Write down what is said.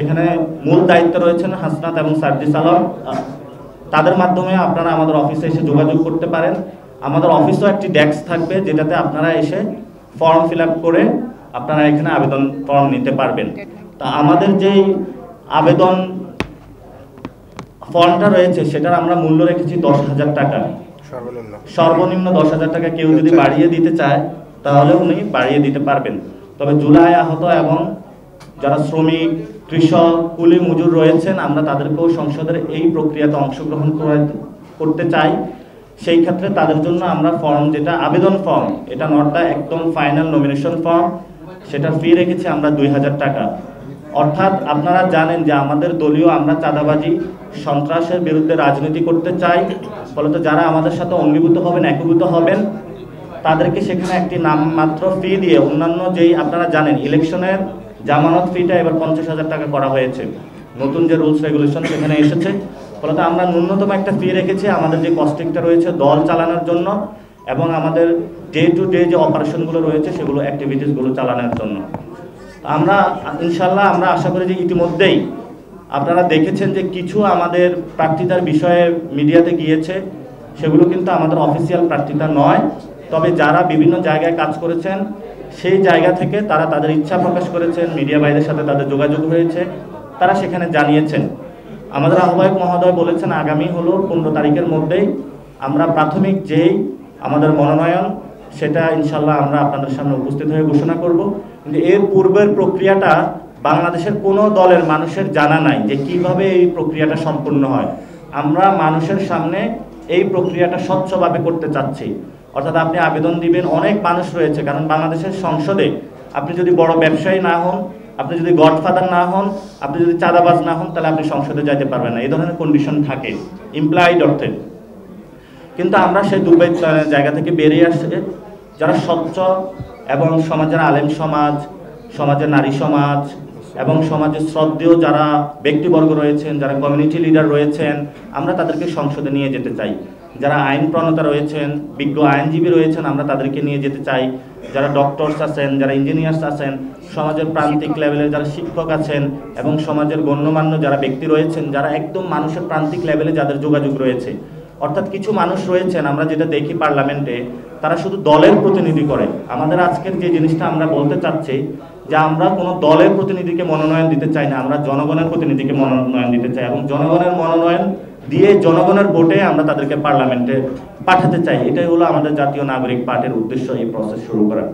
এখানে মূল দায়িত্বে রয়েছেন হাসনাত এবং সার্জিস আলম। তাদের মাধ্যমে আপনারা আমাদের অফিসে এসে যোগাযোগ করতে পারেন। আমাদের অফিসেও একটি ডেস্ক থাকবে যেটাতে আপনারা এসে ফর্ম ফিল আপ করে আপনারা এখানে আবেদন ফর্ম নিতে পারবেন। তা আমাদের যেই আবেদন ফর্মটা রয়েছে সেটার আমরা মূল্য রেখেছি 10,000 টাকা, সর্বনিম্ন 10,000 টাকা। কেউ যদি বাড়িয়ে দিতে চায় তাহলে উনি বাড়িয়ে দিতে পারবেন। তবে জুলাই আহত এবং যারা শ্রমিক, কৃষক, কুলি মজুর রয়েছেন আমরা তাদেরকেও সংসদের এই প্রক্রিয়াতে অংশগ্রহণ করতে চাই। সেই ক্ষেত্রে তাদের জন্য আমরা ফর্ম, যেটা আবেদন ফর্ম, এটা নটটা একদম ফাইনাল নমিনেশন ফর্ম, সেটা ফি রেখেছি আমরা 2,000 টাকা। অর্থাৎ আপনারা জানেন যে আমাদের দলীয় আমরা চাঁদাবাজি, সন্ত্রাসের বিরুদ্ধে রাজনীতি করতে চাই। ফলত যারা আমাদের সাথে অঙ্গীভূত হবেন, একীভূত হবেন, তাদেরকে সেখানে একটি নামমাত্র ফি দিয়ে, অন্যান্য যেই আপনারা জানেন ইলেকশনের জামানত ফিটা এবার 50,000 টাকা করা হয়েছে, নতুন যে রুলস রেগুলেশন সেখানে এসেছে। ফলত আমরা ন্যূনতম একটা ফি রেখেছি আমাদের যে কস্টিংটা রয়েছে দল চালানোর জন্য এবং আমাদের ডে টু ডে যে অপারেশনগুলো রয়েছে সেগুলো অ্যাক্টিভিটিসগুলো চালানোর জন্য। আমরা ইনশাল্লাহ আমরা আশা করি যে ইতিমধ্যেই আপনারা দেখেছেন যে কিছু আমাদের প্রার্থিতার বিষয়ে মিডিয়াতে গিয়েছে, সেগুলো কিন্তু আমাদের অফিসিয়াল প্রার্থিতা নয়। তবে যারা বিভিন্ন জায়গায় কাজ করেছেন সেই জায়গা থেকে তারা তাদের ইচ্ছা প্রকাশ করেছেন, মিডিয়া ভাইদের সাথে তাদের যোগাযোগ হয়েছে, তারা সেখানে জানিয়েছেন। আমাদের আহ্বায়ক মহোদয় বলেছেন আগামী 15 তারিখের মধ্যেই আমরা প্রাথমিক যেই আমাদের মনোনয়ন সেটা ইনশাল্লাহ আমরা আপনাদের সামনে উপস্থিত হয়ে ঘোষণা করব। কিন্তু এর পূর্বের প্রক্রিয়াটা বাংলাদেশের কোনো দলের মানুষের জানা নাই যে কিভাবে এই প্রক্রিয়াটা সম্পূর্ণ হয়। আমরা মানুষের সামনে এই প্রক্রিয়াটা স্বচ্ছভাবে করতে চাচ্ছি। অর্থাৎ আপনি আবেদন দিবেন, অনেক মানুষ রয়েছে, কারণ বাংলাদেশের সংসদে আপনি যদি বড় ব্যবসায়ী না হন, আপনি যদি গডফাদার না হন, আপনি যদি চাঁদাবাজ না হন, তাহলে আপনি সংসদে যাইতে পারবেন না, এই ধরনের কন্ডিশন থাকে ইমপ্লয়েড অর্থে। কিন্তু আমরা সেই দুর্বৃত্ত জায়গা থেকে বেরিয়ে আসছে যারা স্বচ্ছ এবং সমাজের আলেম সমাজ, সমাজের নারী সমাজ এবং সমাজের শ্রদ্ধেয় যারা ব্যক্তিবর্গ রয়েছেন, যারা কমিউনিটি লিডার রয়েছেন, আমরা তাদেরকে সংসদে নিয়ে যেতে চাই। যারা আইন প্রণেতা রয়েছেন, বিজ্ঞ আইনজীবী রয়েছেন, আমরা তাদেরকে নিয়ে যেতে চাই। যারা ডক্টরস আছেন, যারা ইঞ্জিনিয়ার্স আছেন, সমাজের প্রান্তিক লেভেলের যারা শিক্ষক আছেন এবং সমাজের গণ্যমান্য যারা ব্যক্তি রয়েছেন, যারা একদম মানুষের প্রান্তিক লেভেলে যাদের যোগাযোগ রয়েছে। অর্থাৎ কিছু মানুষ রয়েছেন আমরা যেটা দেখি পার্লামেন্টে, তারা শুধু দলের প্রতিনিধি করে। আমাদের আজকের যে জিনিসটা আমরা বলতে চাচ্ছি যে আমরা কোনো দলের প্রতিনিধিকে মনোনয়ন দিতে চাই না, আমরা জনগণের প্রতিনিধিকে মনোনয়ন দিতে চাই এবং জনগণের মনোনয়ন দিয়ে জনগণের ভোটে আমরা তাদেরকে পার্লামেন্টে পাঠাতে চাই। এটাই হলো আমাদের জাতীয় নাগরিক পার্টির উদ্দেশ্য, এই প্রসেস শুরু করা।